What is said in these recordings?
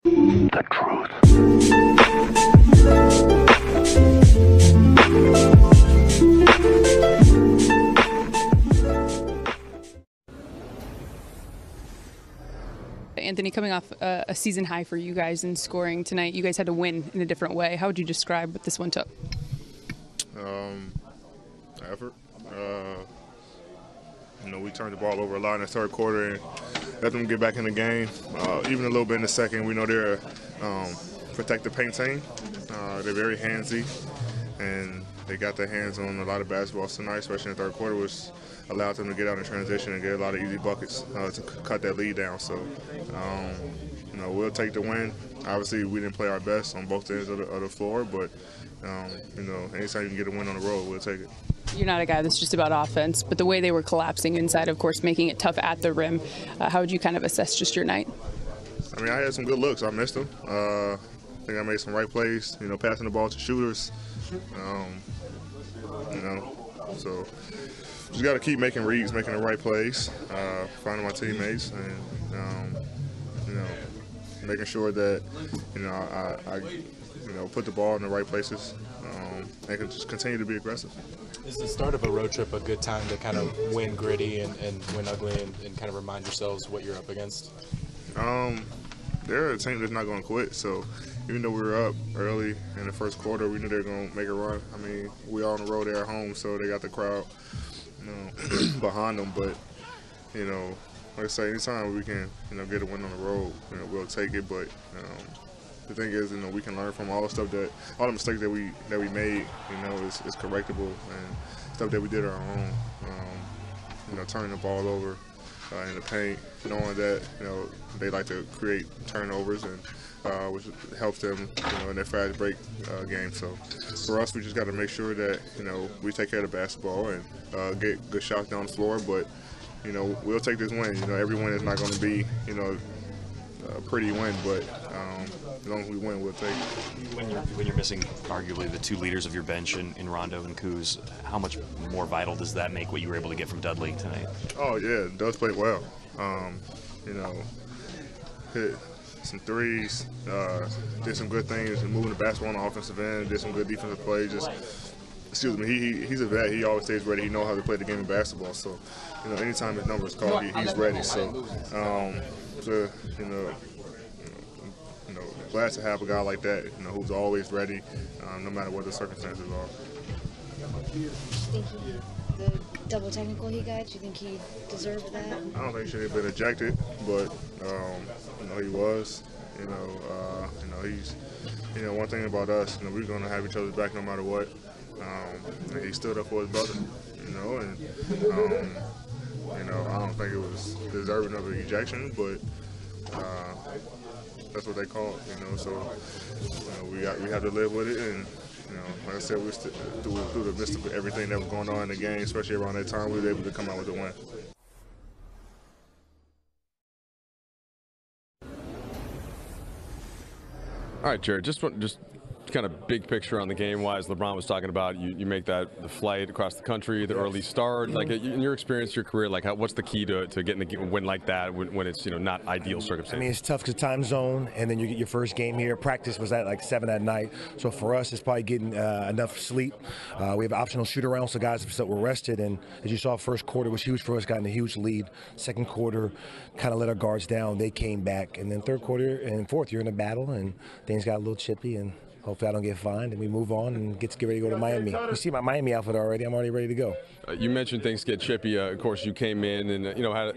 The truth. Anthony, coming off a season high for you guys in scoring tonight, you guys had to win in a different way. How would you describe what this one took? Effort. We turned the ball over a lot in the third quarter and let them get back in the game. Even a little bit in the second. We know they're a protective paint team. They're very handsy, and they got their hands on a lot of basketballs tonight, especially in the third quarter, which allowed them to get out in transition and get a lot of easy buckets to cut that lead down. So, we'll take the win. Obviously, we didn't play our best on both ends of the floor, but, anytime you can get a win on the road, we'll take it. You're not a guy that's just about offense, but the way they were collapsing inside, of course, making it tough at the rim, how would you kind of assess just your night? I mean, I had some good looks. I missed them. I think I made some right plays, passing the ball to shooters. So just got to keep making reads, making the right plays, finding my teammates, and making sure that I put the ball in the right places, and can just continue to be aggressive. Is the start of a road trip a good time to kind of win gritty and win ugly and kind of remind yourselves what you're up against? They're a team that's not going to quit, so even though we were up early in the first quarter, we knew they were going to make a run. I mean, we are on the road, they're at home, so they got the crowd behind them. But, like I say, anytime we can, get a win on the road, we'll take it. But the thing is, we can learn from all the stuff all the mistakes that we made, is correctable, and stuff that we did on our own. Turning the ball over in the paint, knowing that they like to create turnovers, and which helps them in their fast break game. So for us, we just got to make sure that we take care of the basketball and get good shots down the floor. But we'll take this win. Every win is not going to be a pretty win, but as long as we win, we'll take it. When you're missing arguably the two leaders of your bench in Rondo and Kuz, how much more vital does that make what you were able to get from Dudley tonight? Oh yeah, Dudley played well. Hit some threes, did some good things, and moving the basketball on the offensive end, did some good defensive plays. He's a vet. He always stays ready. He knows how to play the game of basketball. So, anytime his number is called, he's ready. So, glad to have a guy like that, who's always ready, no matter what the circumstances are. Do you think the double technical he got, do you think he deserved that? I don't think he should have been ejected, but he was. He's one thing about us, we're going to have each other's back no matter what. And he stood up for his brother, I don't think it was deserving of an ejection, but that's what they call it, so we have to live with it, and like I said, we through the midst of everything that was going on in the game, especially around that time, we were able to come out with the win. All right, Jared, just kind of big picture on the game-wise. LeBron was talking about you make the flight across the country, the early start. Like in your experience, your career, like what's the key to getting a win like that when it's not ideal circumstances? I mean, it's tough because time zone, and then you get your first game here. Practice was at like 7 at night, so for us, it's probably getting enough sleep. We have optional shoot around, so guys were rested, and as you saw, first quarter was huge for us, got in a huge lead. Second quarter, kind of let our guards down. They came back, and then third quarter and fourth, you're in a battle, and things got a little chippy, and hopefully I don't get fined, and we move on and get ready to go to Miami. You see my Miami outfit already. I'm already ready to go. You mentioned things get chippy. Of course, you came in and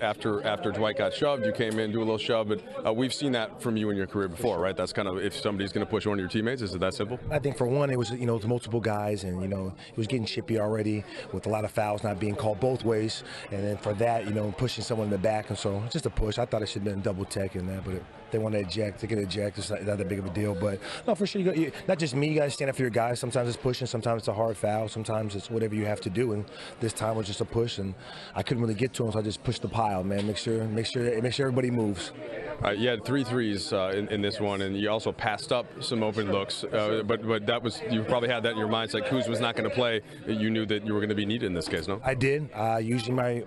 after Dwight got shoved, you came in, do a little shove. But we've seen that from you in your career before, right? That's kind of if somebody's going to push one of your teammates. Is it that simple? I think for one, it was multiple guys, and it was getting chippy already with a lot of fouls not being called both ways. And then for that, pushing someone in the back, and so just a push. I thought it should have been double tech in that, but if they want to eject, they can eject. It's not that big of a deal. But no, for sure, not just me. You guys stand up for your guys. Sometimes it's pushing. Sometimes it's a hard foul. Sometimes it's whatever you have to do. And this time was just a push, and I couldn't really get to him, so I just pushed the pile, man. Make sure everybody moves. You had 3 threes in this one, and you also passed up some open looks. But that was, you probably had that in your mind. It's like Kuz was not going to play. You knew that you were going to be needed in this case, no? I did. Usually my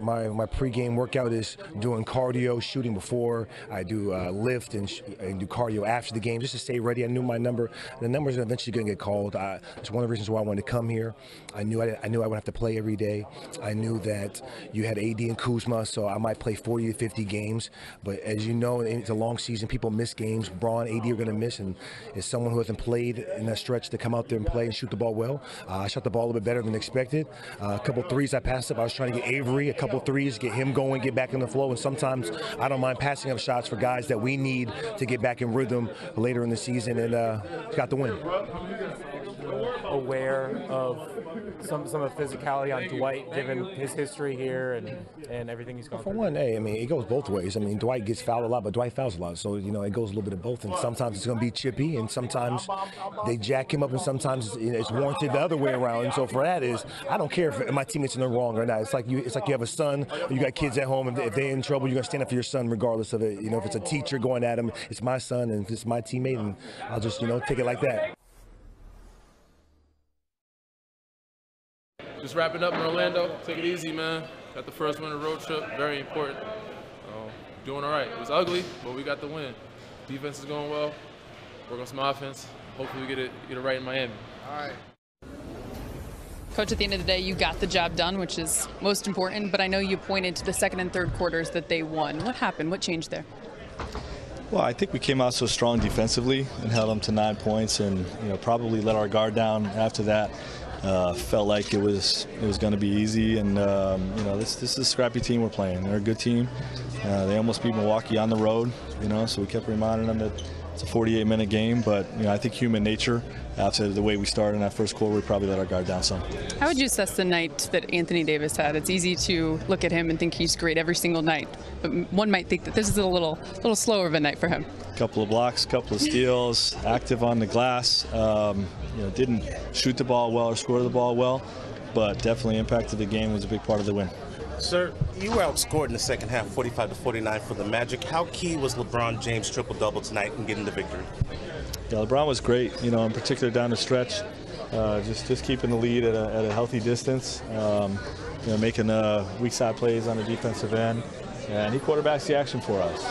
pregame workout is doing cardio, shooting before. I do lift and do cardio after the game just to stay ready. I knew my number. The numbers are eventually going to get called. It's one of the reasons why I wanted to come here. I knew I would have to play every day. I knew that you had AD and Kuzma, so I might play 40 to 50 games. But as you know, it's a long season. People miss games. Braun, AD are going to miss, and as someone who hasn't played in that stretch to come out there and play and shoot the ball well, I shot the ball a little bit better than expected. A couple threes I passed up. I was trying to get Avery a couple threes, get him going, get back in the flow. And sometimes I don't mind passing up shots for guys that we need to get back in rhythm later in the season, and got the win. Aware of some of the physicality on Dwight, given his history here and everything he's gone through? For one, hey, I mean, it goes both ways. I mean, Dwight gets fouled a lot, but Dwight fouls a lot. So, you know, it goes a little bit of both. And sometimes it's going to be chippy, and sometimes they jack him up, and sometimes it's warranted the other way around. And so for that is, I don't care if my teammates are wrong or not. It's like you have a son, or you got kids at home, and if they're in trouble, you're going to stand up for your son regardless of it. You know, if it's a teacher going at him, it's my son, and if it's my teammate, and I'll just, you know, take it like that. Just wrapping up in Orlando. Take it easy, man. Got the first win of the road trip. Very important. Doing all right. It was ugly, but we got the win. Defense is going well. Work on some offense. Hopefully we get it right in Miami. All right. Coach, at the end of the day, you got the job done, which is most important. But I know you pointed to the second and third quarters that they won. What happened? What changed there? Well, I think we came out so strong defensively and held them to 9 points, and probably let our guard down after that. Felt like it was going to be easy, and this is a scrappy team we're playing. They're a good team. They almost beat Milwaukee on the road, so we kept reminding them that it's a 48-minute game. But I think human nature, after the way we started in that first quarter, we probably let our guard down some. How would you assess the night that Anthony Davis had? It's easy to look at him and think he's great every single night, but one might think that this is a little slower of a night for him. Couple of blocks, couple of steals, active on the glass. Didn't shoot the ball well or score the ball well, but definitely impacted the game, was a big part of the win. Sir, you were outscored in the second half, 45-49 for the Magic. How key was LeBron James' triple-double tonight in getting the victory? Yeah, LeBron was great, in particular down the stretch, just keeping the lead at a healthy distance, making weak side plays on the defensive end, and he quarterbacks the action for us.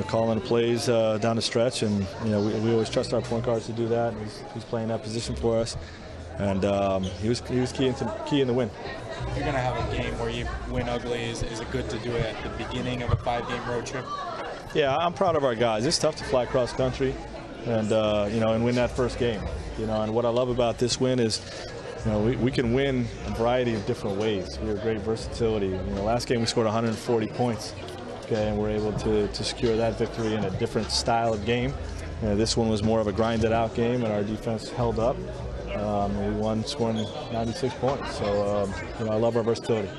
Calling the plays down the stretch, and we always trust our point guards to do that. He's playing that position for us, and he was key in the win. You're going to have a game where you win ugly. Is it good to do it at the beginning of a 5-game road trip? Yeah, I'm proud of our guys. It's tough to fly cross country, and and win that first game. And what I love about this win is, we can win a variety of different ways. We have great versatility. Last game we scored 140 points. Okay, and we're able to secure that victory in a different style of game. This one was more of a grinded-out game, and our defense held up. We won, scoring 96 points. So, I love our versatility.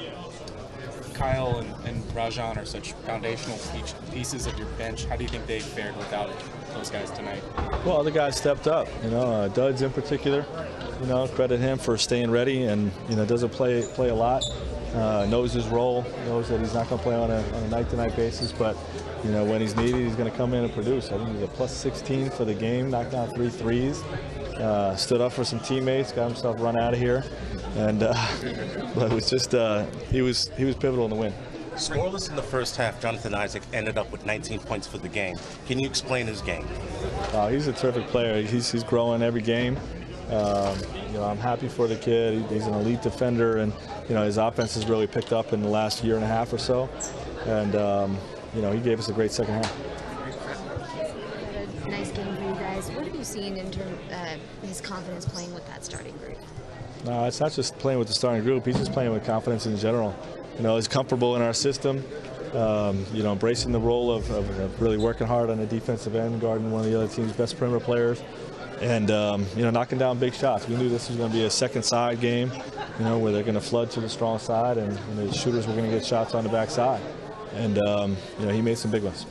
Kyle and Rajon are such foundational pieces of your bench. How do you think they fared without those guys tonight? Well, the guys stepped up. Duds in particular. Credit him for staying ready, and doesn't play a lot. Knows his role, knows that he's not going to play on a night-to-night basis, but when he's needed, he's going to come in and produce. I think he's a +16 for the game, knocked down 3 threes, stood up for some teammates, got himself run out of here, and but it was just he was pivotal in the win. Scoreless in the first half, Jonathan Isaac ended up with 19 points for the game. Can you explain his game? He's a terrific player. He's growing every game. I'm happy for the kid. He's an elite defender, and his offense has really picked up in the last year and a half or so. And he gave us a great second half. A nice game for you guys. What have you seen in terms of his confidence playing with that starting group? No, it's not just playing with the starting group. He's just playing with confidence in general. He's comfortable in our system. Embracing the role of really working hard on the defensive end, guarding one of the other team's best perimeter players. And, knocking down big shots. We knew this was going to be a second side game, where they're going to flood to the strong side, and the shooters were going to get shots on the back side. And, he made some big ones.